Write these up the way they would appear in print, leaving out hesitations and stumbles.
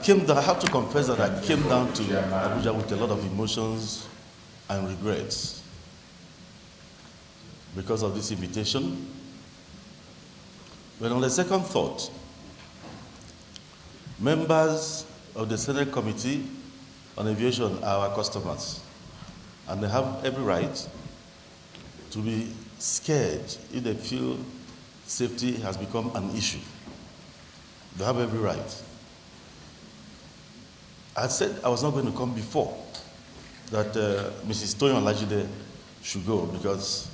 I have to confess that I came down to Abuja with a lot of emotions and regrets because of this invitation. But on the second thought, members of the Senate Committee on Aviation are our customers, and they have every right to be scared if they feel safety has become an issue. They have every right. I said I was not going to come before, that Mrs. Toyin Olajide should go, because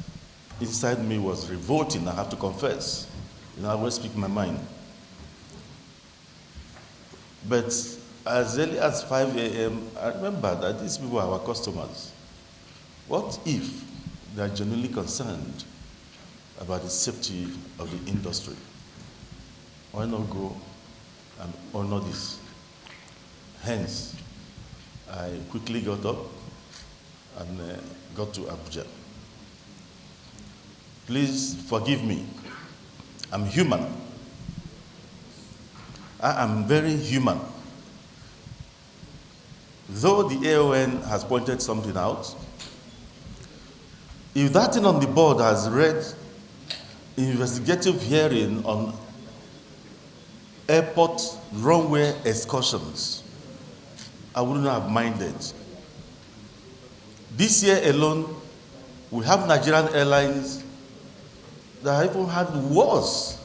inside me was revolting, I have to confess. I always speak my mind. But as early as 5 a.m., I remember that these people are our customers. What if they are genuinely concerned about the safety of the industry? Why not go and honor this? Hence, I quickly got up and got to Abuja. Please forgive me. I'm human. I am very human. Though the AON has pointed something out, if that thing on the board has read investigative hearing on airport runway excursions, I wouldn't have minded. This year alone, we have Nigerian Airlines that even had worse.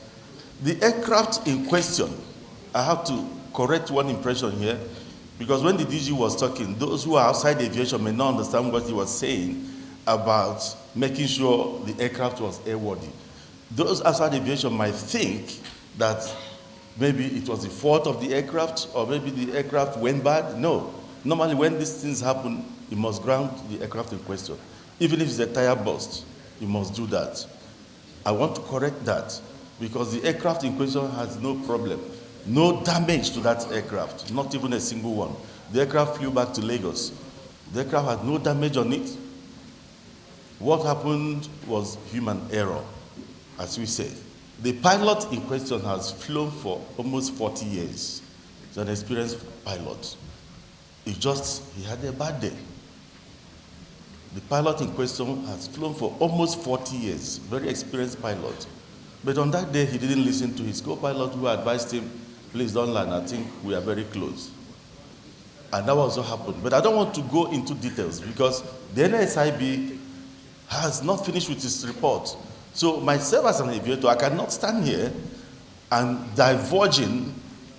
The aircraft in question, I have to correct one impression here, because when the DG was talking, those who are outside aviation may not understand what he was saying about making sure the aircraft was airworthy. Those outside aviation might think that maybe it was the fault of the aircraft, or maybe the aircraft went bad. No. Normally when these things happen, you must ground the aircraft in question. Even if it's a tire burst, you must do that. I want to correct that, because the aircraft in question has no problem. No damage to that aircraft, not even a single one. The aircraft flew back to Lagos. The aircraft had no damage on it. What happened was human error, as we say. The pilot in question has flown for almost 40 years. He's an experienced pilot. He had a bad day. The pilot in question has flown for almost 40 years, very experienced pilot. But on that day, he didn't listen to his co-pilot, who advised him, please don't land, I think we are very close. And that was what happened. But I don't want to go into details, because the NSIB has not finished with its report. So myself as an aviator, I cannot stand here and diverging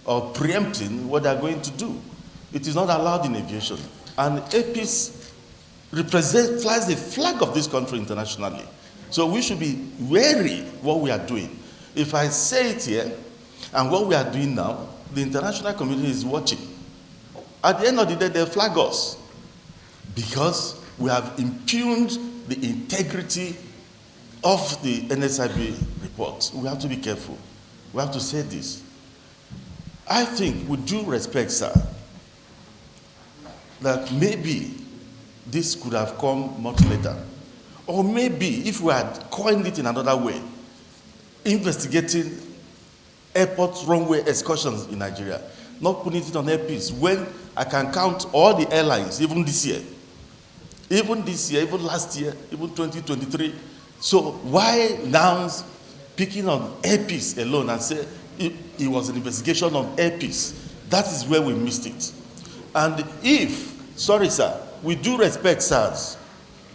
or preempting what they're going to do. It is not allowed in aviation. And APIS flies the flag of this country internationally. So we should be wary what we are doing. If I say it here, and what we are doing now, the international community is watching. At the end of the day, they'll flag us, because we have impugned the integrity of the NSIB report. We have to be careful. We have to say this. I think, with due respect, sir, that maybe this could have come much later. Or maybe, if we had coined it in another way, investigating airport runway excursions in Nigeria, not putting it on AirPeace, when I can count all the airlines, even this year, even last year, even 2023. So why now picking on AirPeace alone and say it was an investigation on AirPeace? That is where we missed it. And sorry sir, we do respect SARS.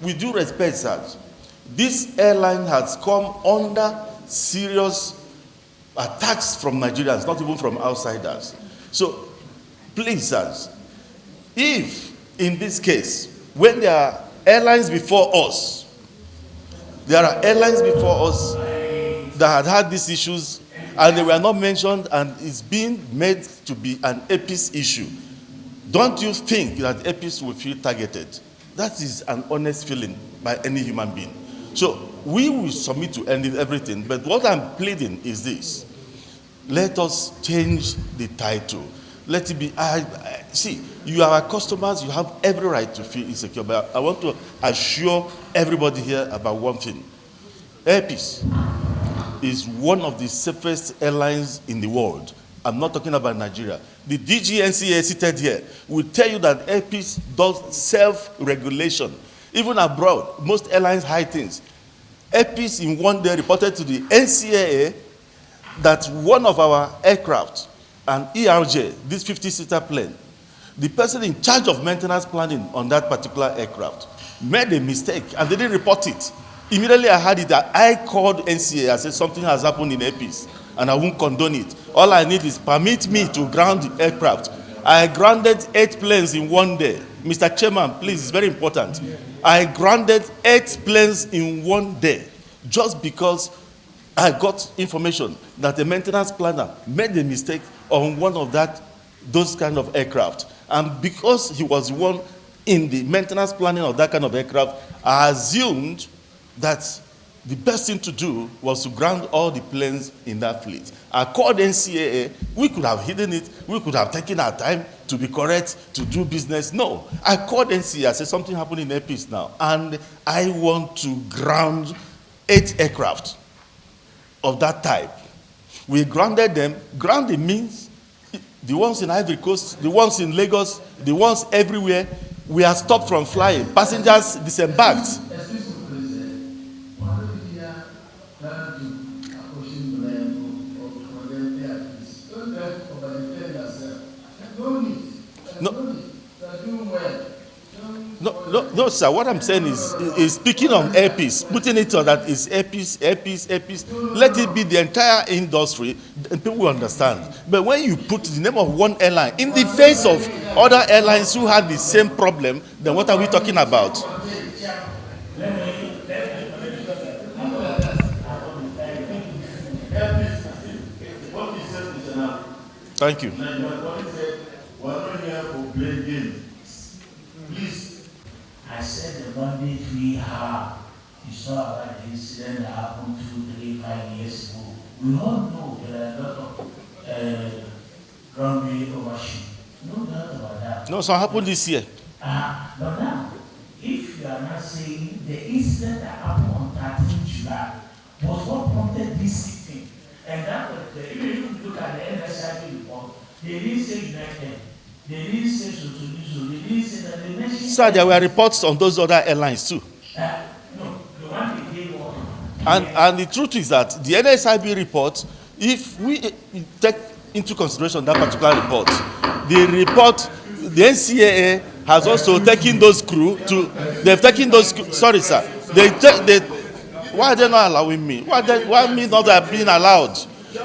We do respect SARS. This airline has come under serious attacks from Nigerians, not even from outsiders. So, please, sirs, if in this case, when there are airlines before us, that had these issues, and they were not mentioned, and it's being made to be an APIS issue, don't you think that APIS will feel targeted? That is an honest feeling by any human being. So we will submit to everything, but what I'm pleading is this. Let us change the title. Let it be, see, you are our customers, you have every right to feel insecure, but I want to assure everybody here about one thing. APIS is one of the safest airlines in the world. I'm not talking about Nigeria. the DGNCA seated here will tell you that airpeace does self-regulation. Even abroad, most airlines hide things. Airpeace in one day reported to the NCAA that one of our aircraft, an ERJ, this 50-seater plane, the person in charge of maintenance planning on that particular aircraft made a mistake and they didn't report it. Immediately I heard it that I called NCAA. I said something has happened in airpeace and I won't condone it. All I need is permit me to ground the aircraft. I grounded 8 planes in one day. Mr. Chairman, please, it's very important. I grounded 8 planes in one day just because I got information that the maintenance planner made a mistake on one of those kind of aircraft. And because he was one in the maintenance planning of that kind of aircraft, I assumed that the best thing to do was to ground all the planes in that fleet. I called NCAA. We could have hidden it. We could have taken our time to be correct, to do business. No. I called NCAA. I said something happened in airpeace now. And I want to ground 8 aircraft of that type. We grounded them. Grounding means the ones in Ivory Coast, the ones in Lagos, the ones everywhere, we are stopped from flying. Passengers disembarked. No, sir. What I'm saying is speaking on airpeace, putting it on that is airpeace. Let it be the entire industry, and people will understand. But when you put the name of one airline in the face of other airlines who had the same problem, then what are we talking about? Thank you. I said the Monday we have, you saw about the incident that happened 2, 3, 5 years ago. We all know there are a lot of runway overshoot. No doubt about that. No, so happened this year. But now, if you are not saying the incident that happened on 13 July was what prompted this thing, and that was even if you look at the NSIB report, they didn't say United. They didn't say Sotulizo. They didn't say that they mentioned. Sir, there were reports on those other airlines too. No, the one they gave was. And the truth is that the NSIB report, if we take into consideration that particular report, the NCAA has also taken those crew to. They've taken those. Sorry, sir. Why are they not allowing me? Why me not being allowed?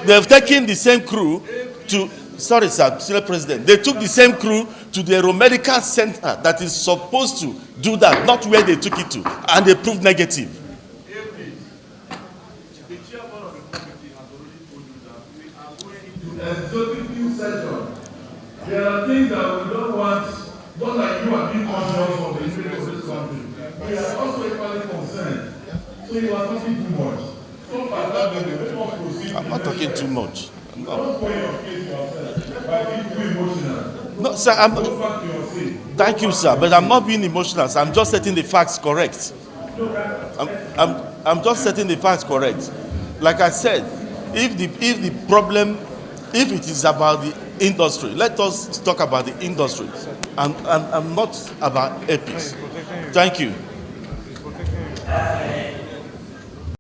They've taken the same crew to. Sorry, sir, Mr. President. They took the same crew to the aeromedical center that is supposed to do that, not where they took it to, and they proved negative. The chairman of the committee has already told you that we are going into executive session. There are things that we don't want, not like you are being conscious of the image of this country. We are also equally concerned. So you are talking too much. So far, I'm not talking too much. Don't play your case yourself by being too emotional. No, sir, thank you, sir, but I'm not being emotional. So I'm just setting the facts correct. I'm just setting the facts correct. Like I said, if the problem, if it is about the industry, let us talk about the industry and not about airpeace. Thank you.